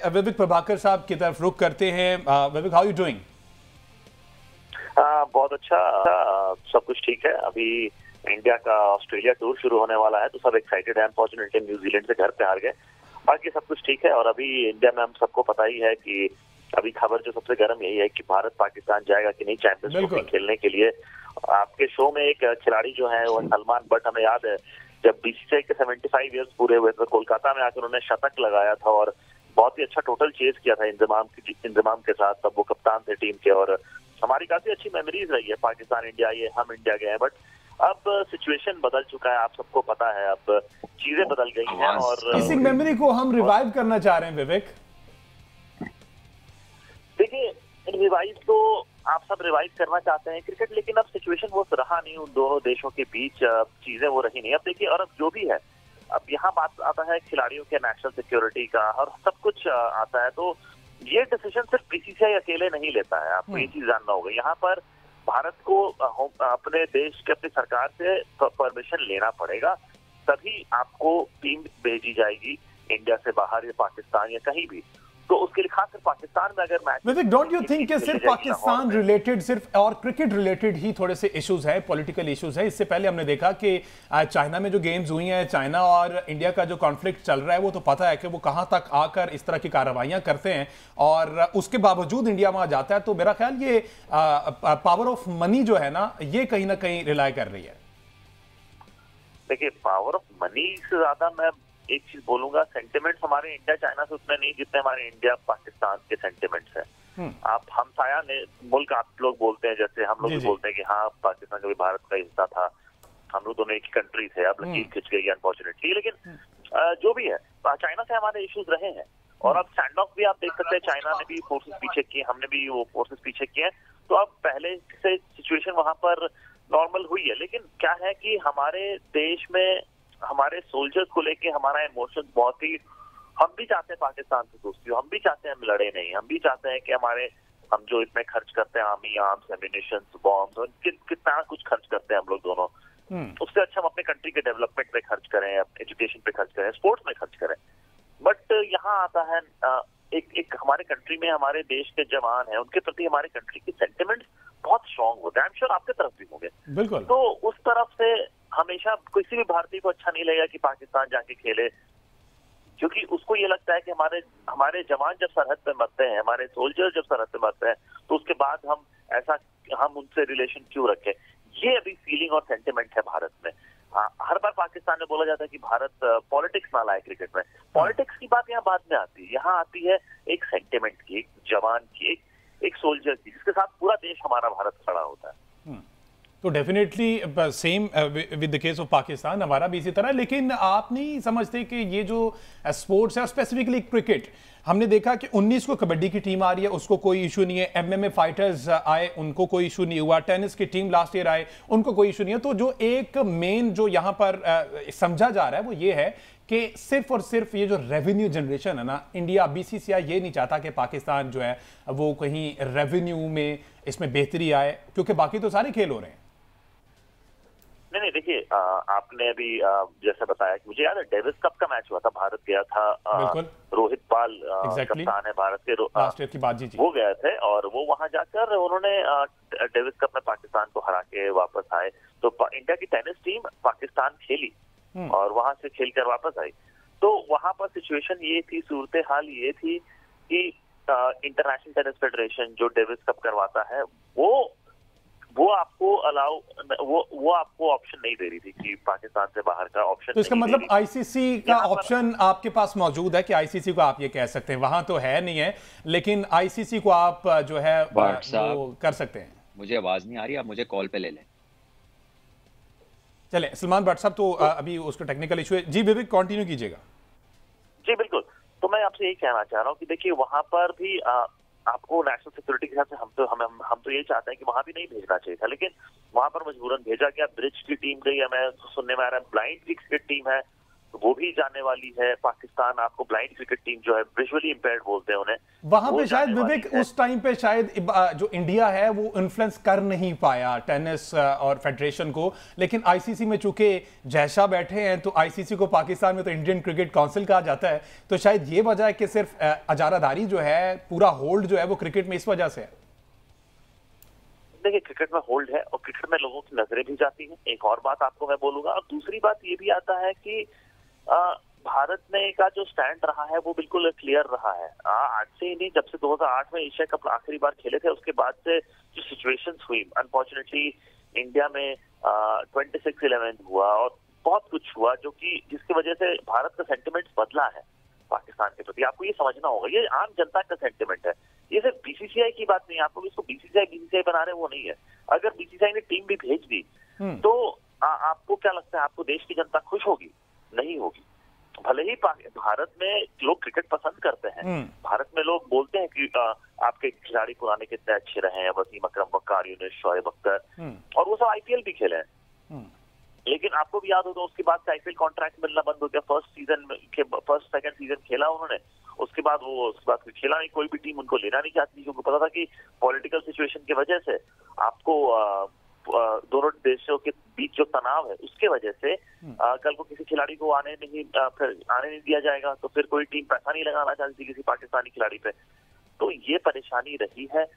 विवेक प्रभाकर साहब की तरफ रुख करते हैं। विवेक, हाउ यू डूइंग? बहुत अच्छा, सब कुछ ठीक है। अभी इंडिया का ऑस्ट्रेलिया टूर शुरू होने वाला है तो सब एक्साइटेड है। अनफॉर्चुनेटली न्यूजीलैंड से घर पे हार गए, बाकी सब कुछ ठीक है। और अभी इंडिया में हम सबको पता ही है कि अभी खबर जो सबसे गर्म यही है कि भारत पाकिस्तान जाएगा कि नहीं चैंपियंस ट्रॉफी खेलने के लिए। आपके शो में एक खिलाड़ी जो है वो सलमान बट, हमें याद है जब बीसीसीआई के 75 ईयर्स पूरे हुए थे कोलकाता में आकर उन्होंने शतक लगाया था और बहुत ही अच्छा टोटल चेस किया था इंजमाम के साथ। तब वो कप्तान थे टीम के और हमारी काफी अच्छी मेमोरीज रही है। पाकिस्तान इंडिया, ये हम इंडिया गए हैं, बट अब सिचुएशन बदल चुका है, आप सबको पता है। अब चीजें बदल गई हैं और इसी मेमोरी को हम रिवाइव करना चाह रहे हैं। विवेक, देखिए, रिवाइव तो आप सब रिवाइव करना चाहते हैं क्रिकेट, लेकिन अब सिचुएशन वो रहा नहीं उन दोनों देशों के बीच, चीजें वो रही नहीं। अब देखिए, और अब जो भी है, अब यहाँ बात आता है खिलाड़ियों के नेशनल सिक्योरिटी का और सब कुछ आता है। तो ये डिसीजन सिर्फ बीसीसीआई अकेले नहीं लेता है, आपको ये चीज जानना होगा। यहाँ पर भारत को अपने देश के, अपनी सरकार से परमिशन लेना पड़ेगा, तभी आपको टीम भेजी जाएगी इंडिया से बाहर या पाकिस्तान या कहीं भी। तो उसके लिए खासकर पाकिस्तान में अगर match, Vivek, don't you think कि सिर्फ पाकिस्तान रिलेटेड सिर्फ और क्रिकेट रिलेटेड ही थोड़े से इश्यूज है, पॉलिटिकल इश्यूज है? इससे पहले हमने देखा कि चाइना में जो गेम्स हुई हैं, चाइना और इंडिया का जो कॉन्फ्लिक्ट चल रहा है, वो तो पता है कि वो कहां तक आकर इस तरह की कार्रवाइयां करते हैं और उसके बावजूद इंडिया वहां जाता है। तो मेरा ख्याल ये पावर ऑफ मनी जो है ना, ये कहीं ना कहीं रिलाय कर रही है। देखिए, पावर ऑफ मनी से ज्यादा मैं एक चीज बोलूंगा, सेंटिमेंट्स हमारे इंडिया चाइना से उतने नहीं जितने हमारे इंडिया पाकिस्तान के सेंटिमेंट्स हैं। आप हमसाया मुल्क आप लोग बोलते हैं, जैसे हम लोग भी बोलते हैं कि हाँ पाकिस्तान कभी भारत का हिस्सा था, हम लोग दोनों एक ही कंट्री थे, अब लकीर खिंच गई अनफॉर्चुनेटली। लेकिन जो भी है, चाइना से हमारे इश्यूज रहे हैं और अब स्टैंड ऑफ भी आप देख सकते हैं, चाइना ने भी फोर्सेस पीछे किए, हमने भी वो फोर्सेस पीछे किए हैं। तो अब पहले से सिचुएशन वहां पर नॉर्मल हुई है। लेकिन क्या है कि हमारे देश में हमारे सोल्जर्स को लेके हमारा इमोशन बहुत ही, हम भी चाहते हैं पाकिस्तान से दोस्ती हो, हम भी चाहते हैं हम लड़े नहीं, हम भी चाहते हैं कि हम जो इसमें खर्च करते हैं आर्मी आर्म्स, एम्यूनिशन, बॉम्ब्स, कितना कुछ खर्च करते हैं हम लोग दोनों, उससे अच्छा हम अपने कंट्री के डेवलपमेंट पे खर्च करें, एजुकेशन पे खर्च करें, स्पोर्ट्स में खर्च करें। बट यहाँ आता है एक हमारे कंट्री में हमारे देश के जवान हैं, उनके प्रति हमारे कंट्री के सेंटिमेंट्स बहुत स्ट्रांग होते हैं। आई एम श्योर आपके तरफ भी होंगे। बिल्कुल। तो उस तरफ से हमेशा किसी भी भारतीय को अच्छा नहीं लगेगा कि पाकिस्तान जाके खेले, क्योंकि उसको ये लगता है कि हमारे जवान जब सरहद पे मरते हैं, हमारे सोल्जर जब सरहद पे मरते हैं, तो उसके बाद हम उनसे रिलेशन क्यों रखें। ये अभी फीलिंग और सेंटिमेंट है भारत में। हर बार पाकिस्तान में बोला जाता है कि भारत पॉलिटिक्स ना लाए क्रिकेट में। पॉलिटिक्स की बात यहाँ बाद में आती है, यहाँ आती है एक सेंटिमेंट की, एक जवान की, एक सोल्जर की, जिसके साथ पूरा देश हमारा भारत खड़ा होता है। तो definitely same with the case of Pakistan, हमारा भी इसी तरह। लेकिन आप नहीं समझते कि ये जो स्पोर्ट्स है, स्पेसिफिकली क्रिकेट, हमने देखा कि 19 को कबड्डी की टीम आ रही है, उसको कोई इशू नहीं है। एमएमए फाइटर्स आए, उनको कोई इशू नहीं हुआ। टेनिस की टीम लास्ट ईयर आए, उनको कोई इशू नहीं है। तो जो एक मेन जो यहाँ पर समझा जा रहा है वो ये है कि सिर्फ और सिर्फ ये जो रेवेन्यू जनरेशन है ना, इंडिया, बीसीसीआई ये नहीं चाहता कि पाकिस्तान जो है वो कहीं रेवेन्यू में इसमें बेहतरी आए, क्योंकि बाकी तो सारे खेल हो रहे हैं। नहीं, देखिए, आपने अभी जैसे बताया कि मुझे याद है डेविस कप का मैच हुआ था, भारत गया था, रोहित पाल कप्तान है भारत के, लास्ट की बात, जी वो गए थे और वो वहां जाकर उन्होंने डेविस कप में पाकिस्तान को हरा के वापस आए। तो इंडिया की टेनिस टीम पाकिस्तान खेली और वहां से खेलकर वापस आई। तो वहां पर सिचुएशन ये थी, सूरत हाल ये थी कि इंटरनेशनल टेनिस फेडरेशन जो डेविस कप करवाता है, वो आपको ऑप्शन नहीं दे रही थी कि पाकिस्तान से बाहर का ऑप्शन। तो इसका मतलब आईसीसी का ऑप्शन आपके पास मौजूद है कि आईसीसी को आप ये कह सकते हैं, वहां तो है नहीं है, लेकिन आईसीसी को आप जो है वो कर सकते हैं। मुझे आवाज नहीं आ रही, आप मुझे कॉल पे ले लें। चले सलमान भट्ट साहब, तो अभी उसका टेक्निकल इशू है। जी विवेक, कंटिन्यू कीजिएगा। जी बिल्कुल। तो मैं आपसे यही कहना चाह रहा हूँ कि देखिए, वहां पर भी आपको नेशनल सिक्योरिटी के हिसाब से हम तो ये चाहते हैं कि वहां भी नहीं भेजना चाहिए था, लेकिन वहां पर मजबूरन भेजा गया। ब्रिज की टीम गई, हमें सुनने में आ रहा है ब्लाइंड की क्रिकेट टीम है, वो भी जाने वाली है। पाकिस्तान आपको ब्लाइंड क्रिकेट टीम जो है, विजुअली इंपेयर्ड बोलते हैं उन्हें, वहां पे शायद विवेक उस टाइम पे शायद जो इंडिया है वो इन्फ्लुएंस कर नहीं पाया टेनिस और फेडरेशन को, लेकिन आईसीसी में चूंकि जयशाह बैठे हैं तो आईसीसी को पाकिस्तान में तो इंडियन क्रिकेट काउंसिल कहा जाता है, तो शायद ये वजह है कि सिर्फ अजारादारी जो है, पूरा होल्ड जो है वो क्रिकेट में इस वजह से है। देखिए, क्रिकेट में होल्ड है और क्रिकेट में लोगों की नजरें भी जाती हैं, एक और बात आपको मैं बोलूंगा। और दूसरी बात ये भी आता है कि भारत ने का जो स्टैंड रहा है वो बिल्कुल क्लियर रहा है। आज से ही नहीं, जब से 2008 में एशिया कप आखिरी बार खेले थे, उसके बाद से जो सिचुएशंस हुई, अनफॉर्चुनेटली इंडिया में 26/11 हुआ और बहुत कुछ हुआ जो कि जिसकी वजह से भारत का सेंटिमेंट बदला है पाकिस्तान के प्रति। आपको ये समझना होगा, ये आम जनता का सेंटिमेंट है, ये सिर्फ बीसीसीआई की बात नहीं है। आप लोग इसको बीसीसीआई बना रहे हैं, वो नहीं है। अगर बीसीसीआई ने टीम भी भेज दी तो आपको क्या लगता है, आपको देश की जनता खुश होगी? नहीं होगी। भले ही भारत में लोग क्रिकेट पसंद करते हैं, भारत में लोग बोलते हैं कि आपके खिलाड़ी पुराने कितने अच्छे रहे हैं, वसीम अकरम, वकार यूनिस, शोएब अख्तर, और वो सब आईपीएल भी खेले हैं। लेकिन आपको भी याद होगा उसके बाद आईपीएल कॉन्ट्रैक्ट मिलना बंद हो गया। फर्स्ट सेकंड सीजन खेला उन्होंने, उसके बाद खेला नहीं, कोई भी टीम उनको लेना नहीं चाहती, क्योंकि पता था कि पॉलिटिकल सिचुएशन की वजह से आपको दोनों देशों के बीच जो तनाव है उसके वजह से कल को किसी खिलाड़ी को आने नहीं दिया जाएगा, तो फिर कोई टीम पैसा नहीं लगाना चाहती थी किसी पाकिस्तानी खिलाड़ी पे। तो ये परेशानी रही है।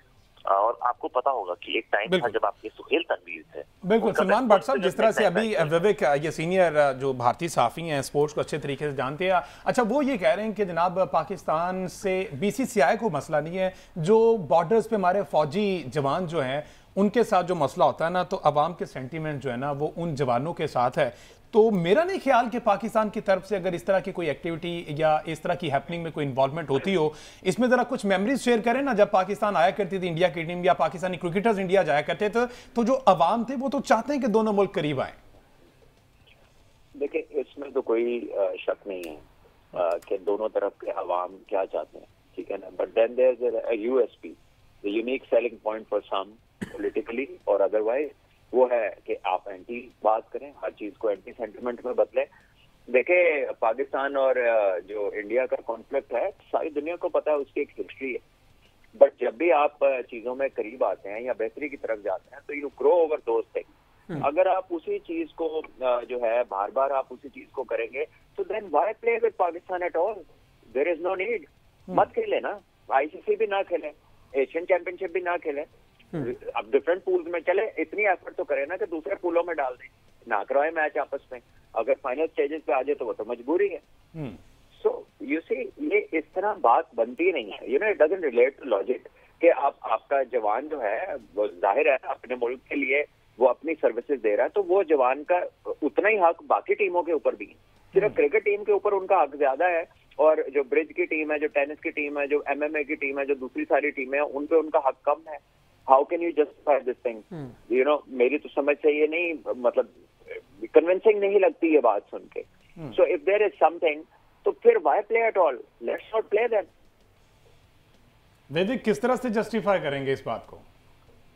और आपको पता होगा कि एक टाइम था जब आपके सुहेल तनवीर थे। बिल्कुल सलमान भट्ट साहब, जिस तरह से अभी विवेक ये सीनियर जो भारतीय सहाफी हैं, स्पोर्ट्स को अच्छे तरीके से जानते हैं, अच्छा वो ये कह रहे हैं कि जनाब पाकिस्तान से बीसीसीआई को मसला नहीं है, जो बॉर्डर्स पे हमारे फौजी जवान जो हैं उनके साथ जो मसला होता है ना, तो अवाम के सेंटीमेंट जो है ना वो उन जवानों के साथ है। तो मेरा नहीं ख्याल कि पाकिस्तान की तरफ से अगर इस तरह की कोई एक्टिविटी या इस तरह की हैपनिंग में कोई इन्वॉल्वमेंट होती हो, इसमें जरा कुछ मेमोरीज शेयर करें ना। जब पाकिस्तान आया करती थी इंडिया की टीम या पाकिस्तानी क्रिकेटर्स इंडिया जाया करते थे, तो जो अवाम थे वो तो चाहते हैं कि दोनों मुल्क करीब आए। देखिए, इसमें तो कोई शक नहीं है कि दोनों तरफ के अवाम क्या चाहते हैं, ठीक है ना। But then there is a USP, the unique selling point for some politically और अदरवाइज, वो है कि आप एंटी बात करें, हर चीज को एंटी सेंटिमेंट में बदले। देखे, पाकिस्तान और जो इंडिया का कॉन्फ्लिक्ट है, सारी दुनिया को पता है, उसकी एक हिस्ट्री है। बट जब भी आप चीजों में करीब आते हैं या बेहतरी की तरफ जाते हैं, तो you grow over those things. अगर आप उसी चीज को जो है बार बार आप उसी चीज को करेंगे, तो then why play with Pakistan at all? There is no need. मत खेले ना, आईसीसी भी ना खेले, एशियन चैंपियनशिप भी ना खेले, अब डिफरेंट पूल्स में चले, इतनी एफर्ट तो करे ना कि दूसरे पूलों में डाल दें, ना करवाए मैच आपस में। अगर फाइनल स्टेजेस पे आ जाए तो वो तो मजबूरी है। सो यू सी, ये इस तरह बात बनती नहीं है, you know, it doesn't relate to logic कि आपका जवान जो है वो जाहिर है अपने मुल्क के लिए वो अपनी सर्विसेज दे रहा है, तो वो जवान का उतना ही हक बाकी टीमों के ऊपर भी है। सिर्फ क्रिकेट टीम के ऊपर उनका हक ज्यादा है, और जो ब्रिज की टीम है, जो टेनिस की टीम है, जो एमएमए की टीम है, जो दूसरी सारी टीमें हैं, उन पे उनका हक कम है। How can you justify this thing? You know, मेरी तो समझ से ये नहीं, मतलब कन्विंसिंग नहीं लगती ये बात सुन के। So if there is something, तो फिर why play at all? Let's not play then. वैदिक किस तरह से जस्टिफाई करेंगे इस बात को?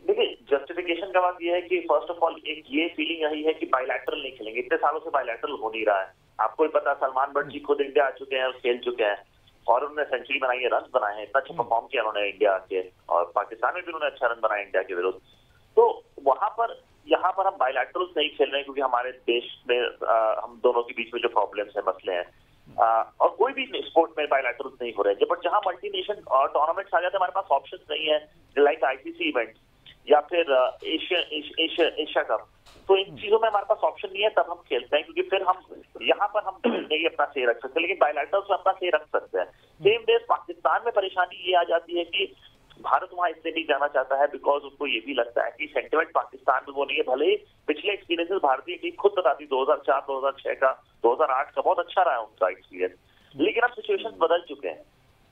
देखिए, जस्टिफिकेशन का बात यह है कि फर्स्ट ऑफ ऑल एक ये फीलिंग यही है कि बायलैटरल नहीं खेलेंगे। इतने सालों से बायलैटरल हो नहीं रहा है। आपको भी पता, सलमान भट्ट जी खुद इंडिया आ चुके हैं, खेल चुके हैं, और उन्होंने सेंचुरी बनाई है, रन बनाए हैं, इतना अच्छा परफॉर्म किया उन्होंने इंडिया के, और पाकिस्तान में भी उन्होंने अच्छा रन बनाया इंडिया के विरुद्ध। तो वहां पर यहाँ पर हम बायलैटरल्स नहीं खेल रहे हैं, क्योंकि हमारे देश में हम दोनों के बीच में जो प्रॉब्लम्स है, मसले हैं, और कोई भी स्पोर्ट में बायलैटरल्स नहीं हो रहे हैं। बट जहां मल्टी नेशन टूर्नामेंट्स आ जाते हैं, हमारे पास ऑप्शन नहीं है, लाइक आईसीसी इवेंट या फिर एशिया कप, तो इन चीजों में हमारे पास ऑप्शन नहीं है, तब हम खेलते हैं, क्योंकि फिर हम यहाँ पर हम नहीं अपना सही रख सकते, लेकिन बायलैटरल्स में अपना सही रख सकते हैं। सेम डेज पाकिस्तान में परेशानी ये आ जाती है कि भारत वहां इसलिए नहीं जाना चाहता है बिकॉज उनको ये भी लगता है कि सेंटिमेंट पाकिस्तान में वो नहीं है। भले ही पिछले एक्सपीरियंसेस भारतीय टीम खुद बताती, 2004, 2006 का, 2008 का बहुत अच्छा रहा है उनका एक्सपीरियंस, लेकिन अब सिचुएशन बदल चुके हैं।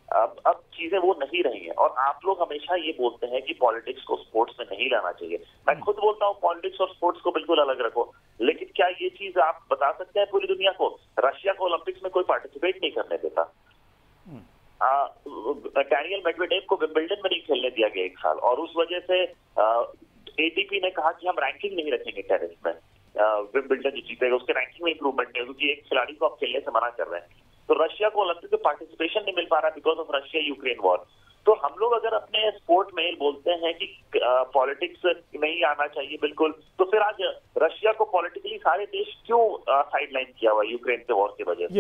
अब चीजें वो नहीं रही हैं। और आप लोग हमेशा ये बोलते हैं कि पॉलिटिक्स को स्पोर्ट्स में नहीं लाना चाहिए। मैं खुद बोलता हूँ पॉलिटिक्स और स्पोर्ट्स को बिल्कुल अलग रखो, लेकिन क्या ये चीज आप बता सकते हैं पूरी दुनिया को? रशिया को ओलंपिक्स में कोई पार्टिसिपेट नहीं करने देता। डैनियल मेडवेडेव को विंबलडन में नहीं खेलने दिया गया 1 साल, और उस वजह से एटीपी ने कहा कि हम रैंकिंग नहीं रखेंगे टेनिस में। विंबलडन जो जीतेगा उसके रैंकिंग में इंप्रूवमेंट नहीं, क्योंकि एक खिलाड़ी को आप खेलने से मना कर रहे हैं। तो रशिया को ओलंपिक में पार्टिसिपेशन नहीं मिल पा रहा because of Russia Ukraine war. तो हम लोग अगर अपने स्पोर्ट में बोलते हैं कि पॉलिटिक्स नहीं आना चाहिए बिल्कुल, तो फिर आज रशिया को पॉलिटिकली सारे देश क्यों साइडलाइन किया हुआ यूक्रेन के वॉर की वजह से?